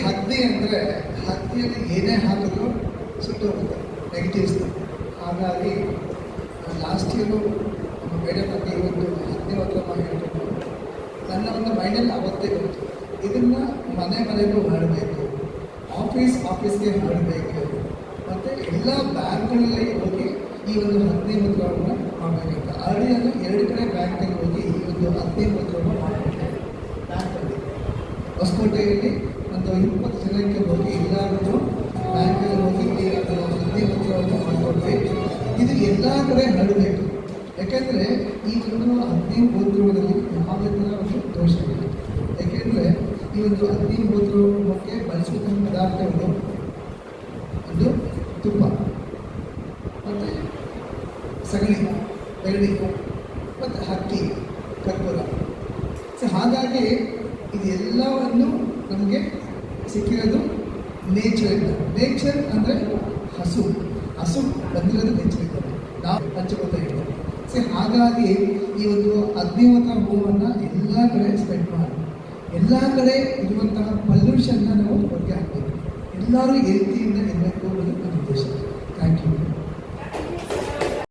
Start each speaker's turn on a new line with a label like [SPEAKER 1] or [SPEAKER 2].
[SPEAKER 1] ಹತ್ತಿ ಅಂದರೆ ಹತ್ತಿಯಲ್ಲಿ ಏನೇ ಹಾಕಿದ್ರು ಸುಟ್ಟು ಹೋಗುತ್ತೆ ನೆಗೆಟಿವ್ಸ್. ಹಾಗಾಗಿ ಲಾಸ್ಟ್ ಇಯರು ನಮ್ಮ ಮೇಡಮ್ ಬಗ್ಗೆ ಇವತ್ತು ಹತ್ತನೇ ಹತ್ರ ಹೇಳ್ಕೊಂಡು ನನ್ನ ಒಂದು ಮೈಂಡಲ್ಲಿ ಅವತ್ತೇ ಗೊತ್ತು, ಇದನ್ನು ಮನೆಗೂ ಮಾಡಬೇಕು, ಆಫೀಸ್ಗೆ ಮಾಡಬೇಕು, ಮತ್ತು ಎಲ್ಲ ಬ್ಯಾಂಕ್ಗಳಲ್ಲಿ ಹೋಗಿ ಈ ಒಂದು 15 ಮುದ್ರವನ್ನು ಮಾಡಬೇಕಂತ. ಆಲ್ರೆಡಿ ನಾನು 2 ಕಡೆ ಬ್ಯಾಂಕಲ್ಲಿ ಹೋಗಿ ಈ ಒಂದು 15 ಮುದ್ರವನ್ನು ಮಾಡಿಬಿಟ್ಟೆ. ಬ್ಯಾಂಕಲ್ಲಿ ಹೊಸಕೋಟೆಯಲ್ಲಿ ಒಂದು 20 ಜನಕ್ಕೆ ಹೋಗಿ ಎಲ್ಲರೂ ಬ್ಯಾಂಕಲ್ಲಿ ಹೋಗಿ ಈ 15 ಮುದ್ರವನ್ನು ಮಾಡಿಕೊಟ್ವಿ. ಇದು ಎಲ್ಲ ಕಡೆ ಹರಡಬೇಕು. ಯಾಕೆಂದರೆ ಈ ಒಂದು 15 ಮುದ್ರದಲ್ಲಿ ಯಾವುದೇ ಥರ ಒಂದು ದೋಷವಿಲ್ಲ. ಯಾಕೆಂದರೆ ಈ ಒಂದು 15 ಮುದ್ರಕ್ಕೆ ಬಳಸುವಂಥ ಪದಾರ್ಥಗಳು ಒಂದು ತುಪ್ಪ ಮತ್ತು ಸಗಣಿ, ಬೆರಡಿ ಮತ್ತು ಹಕ್ಕಿ, ಕರ್ಪೂರ. ಹಾಗಾಗಿ ಇದೆಲ್ಲವನ್ನು ನಮಗೆ ಸಿಕ್ಕಿರೋದು ನೇಚರಿಂದ. ನೇಚರ್ ಅಂದರೆ ಹಸು ಬಂದಿರೋದು ನೇಚರಿಂದ ನಾವು ಹಂಚ್ಕೋತಾ ಇದ್ದೀವಿ. ಹಾಗಾಗಿ ಈ ಒಂದು ಅಗ್ನಿಹೋತ್ರ ಹೂವನ್ನು ಎಲ್ಲ ಕಡೆ ಸ್ಪ್ರೆಡ್ ಮಾಡಿ, ಎಲ್ಲ ಕಡೆ ಇರುವಂತಹ ಪೊಲ್ಯೂಷನ್ನ ನಾವು ಹೊರಗೆ ಹಾಕಬೇಕು. ಎಲ್ಲರೂ ಹೆಲ್ತಿಯಿಂದ ಇರಬೇಕು ಅನ್ನೋದು ನನ್ನ ಉದ್ದೇಶ. Thank you.